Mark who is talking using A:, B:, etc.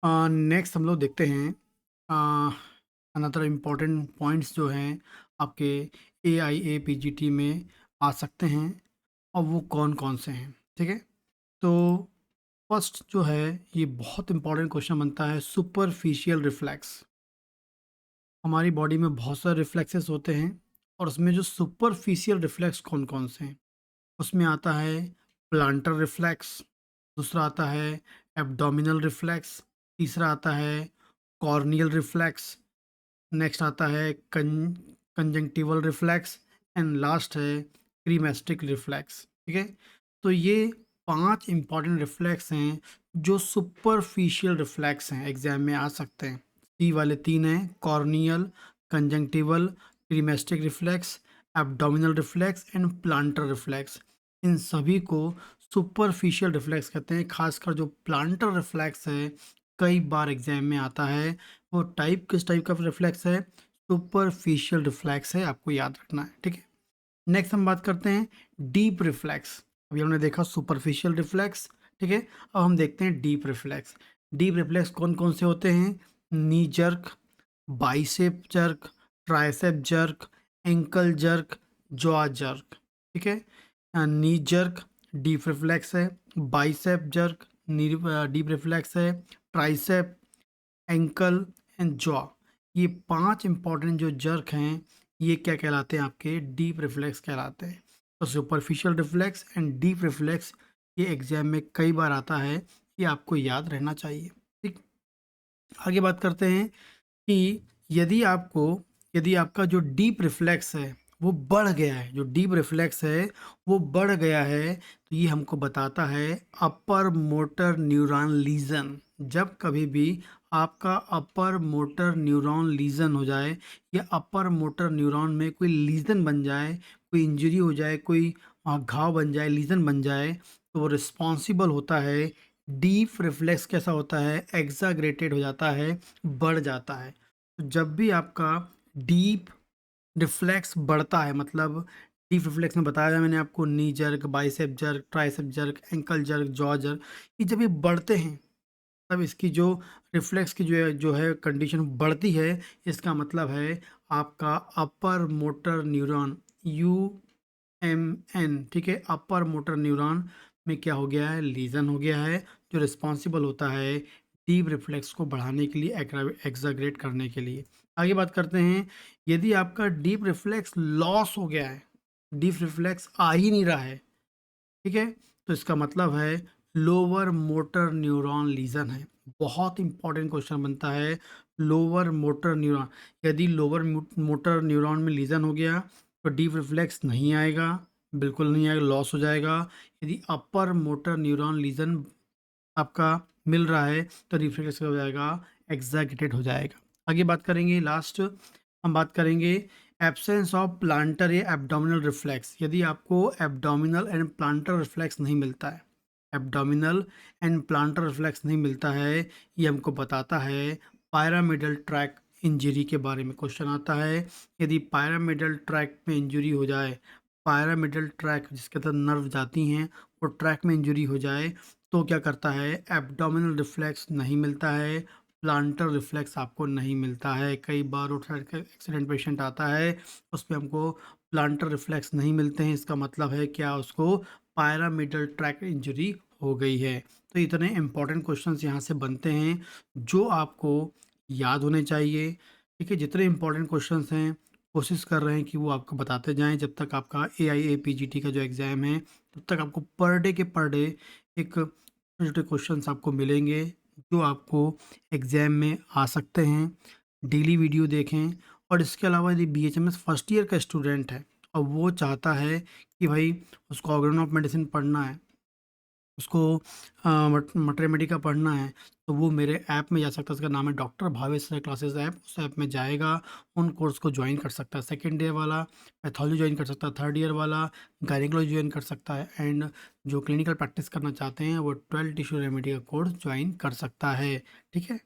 A: Next हम लोग देखते हैं अनदर इम्पोर्टेंट पॉइंट्स जो हैं आपके AIA-PGT में आ सकते हैं और वो कौन-कौन से हैं, ठीक है? तो फर्स्ट जो है ये बहुत इम्पोर्टेंट क्वेश्चन बनता है सुपरफिशियल रिफ्लेक्स। हमारी बॉडी में बहुत सारे रिफ्लेक्सेस होते हैं और उसमें जो सुपरफिशियल रिफ्लेक्स कौन-कौन से हैं, उसमें आता है प्लांटर रिफ्लेक्स, दूसरा आता है एब्डोमिनल रिफ्लेक्स, तीसरा आता है कॉर्नियल रिफ्लेक्स, नेक्स्ट आता है कंजंक्टिवल रिफ्लेक्स एंड लास्ट है क्रीमेस्टिक रिफ्लेक्स। ठीक है, तो ये 5 इंपॉर्टेंट रिफ्लेक्स हैं जो सुपरफिशियल रिफ्लेक्स हैं, एग्जाम में आ सकते हैं। सी वाले 3 हैं corneal, conjunctival, cremasteric reflex, abdominal reflex and plantar reflex. इन सभी को सुपरफिशियल रिफ्लेक्स कहते हैं। खासकर जो प्लांटर रिफ्लेक्स है कई बार एग्जाम में आता है। वो टाइप किस टाइप का रिफ्लेक्स है? सुपरफिशियल रिफ्लेक्स है, आपको याद रखना है। ठीक है, नेक्स्ट हम बात करते हैं डीप रिफ्लेक्स। अभी हमने देखा सुपरफिशियल रिफ्लेक्स, ठीक है, अब हम देखते हैं डीप रिफ्लेक्स। डीप रिफ्लेक्स कौन कौन से होते हैं? नी jerk, bicep jerk, tricep jerk, ankle jerk, jaw jerk. ठीक है, नी जर्क डीप रिफ्लेक्स है, बाइसेप जर्क डीप रिफ्लेक्स है, ट्राइसेप, एंकल एंड जॉ, ये 5 इंपॉर्टेंट जो जर्क हैं ये क्या कहलाते हैं? आपके डीप रिफ्लेक्स कहलाते हैं। तो superficial reflex and deep reflex ये एग्जाम में कई बार आता है, ये आपको याद रहना चाहिए। ठीक, आगे बात करते हैं कि यदि आपको यदि आपका जो डीप रिफ्लेक्स है वो बढ़ गया है, जो डीप रिफ्लेक्स है वो बढ़ गया है, तो ये हमको बताता है अपर मोटर न्यूरॉन लीजन। जब कभी भी आपका अपर मोटर न्यूरॉन लीजन हो जाए या अपर मोटर न्यूरॉन में कोई लीजन बन जाए, कोई इंजरी हो जाए, कोई वहाँ घाव बन जाए, लीजन बन जाए, तो वो रिस्पॉन्सिबल होता है। डीप रिफ्लेक्स कैसा होता है? एग्जाग्रेटेड हो जाता है, बढ़ जाता है। तो जब भी आपका डीप रिफ्लेक्स बढ़ता है, मतलब डीप रिफ्लेक्स में बताया मैंने आपको नी jerk, bicep jerk, tricep jerk, ankle jerk, jaw jerk, ये जब ये बढ़ते हैं तब इसकी जो रिफ्लेक्स की जो है कंडीशन बढ़ती है। इसका मतलब है आपका अपर मोटर न्यूरॉन UMN, ठीक है, अपर मोटर न्यूरॉन में क्या हो गया है? लीजन हो गया है, जो रिस्पॉन्सिबल होता है डीप रिफ्लेक्स को बढ़ाने के लिए, एग्जाग्रेट करने के लिए। आगे बात करते हैं, यदि आपका डीप रिफ्लेक्स लॉस हो गया है, डीप रिफ्लेक्स आ ही नहीं रहा है, ठीक है, तो इसका मतलब है लोअर मोटर न्यूरॉन लीजन है। बहुत इंपॉर्टेंट क्वेश्चन बनता है लोअर मोटर न्यूरॉन। यदि लोअर मोटर न्यूरॉन में लीजन हो गया तो डीप रिफ्लेक्स नहीं आएगा, बिल्कुल नहीं आएगा, लॉस हो जाएगा। यदि अपर मोटर न्यूरॉन लीजन आपका मिल रहा है तो रिफ्लेक्स क्या हो जाएगा? एग्जैगरेटेड हो जाएगा। आगे बात करेंगे, लास्ट हम बात करेंगे एब्सेंस ऑफ प्लांटर या एब्डोमिनल रिफ्लेक्स। यदि आपको एब्डोमिनल एंड प्लांटर रिफ्लेक्स नहीं मिलता है, एब्डोमिनल एंड प्लांटर रिफ्लेक्स नहीं मिलता है, ये हमको बताता है पायरामिडल ट्रैक इंजरी के बारे में क्वेश्चन आता है। यदि पायरामिडल ट्रैक में इंजरी हो जाए, पायरामिडल ट्रैक जिसके अंदर नर्व जाती हैं, वो ट्रैक में इंजरी हो जाए, तो क्या करता है? एब्डोमिनल रिफ्लेक्स नहीं मिलता है, प्लांटर रिफ्लेक्स आपको नहीं मिलता है। कई बार रोड साइड का एक्सीडेंट पेशेंट आता है, उस पे हमको प्लांटर रिफ्लेक्स नहीं मिलते हैं, इसका मतलब है क्या? उसको पायरामिडल ट्रैक इंजरी हो गई है। तो इतने इंपॉर्टेंट क्वेश्चंस यहाँ से बनते हैं जो आपको याद होने चाहिए। ठीक है, जितने इंपॉर्टेंट क्वेश्चंस हैं कोशिश कर रहे हैं कि वो आपको बताते जाएं जब तक आपका AIA-PGT का जो एग्ज़ाम है, तब तक आपको पर डे के पर डे एक छोटे क्वेश्चंस आपको मिलेंगे जो आपको एग्ज़ाम में आ सकते हैं। डेली वीडियो देखें। और इसके अलावा यदि BHMS फर्स्ट ईयर का स्टूडेंट है और वो चाहता है कि भाई उसको ऑर्गेन ऑफ मेडिसिन पढ़ना है, उसको मटर मेडिका पढ़ना है, तो वो मेरे ऐप में जा सकता है। उसका नाम है doctor Bhavesh sir classes app. उस ऐप में जाएगा, उन कोर्स को ज्वाइन कर सकता है। सेकेंड ईयर वाला पैथोलॉजी ज्वाइन कर सकता है, थर्ड ईयर वाला गायनेकोलॉजी ज्वाइन कर सकता है, एंड जो क्लिनिकल प्रैक्टिस करना चाहते हैं वो 12 टिश्यू रेमेडी का कोर्स ज्वाइन कर सकता है। ठीक है।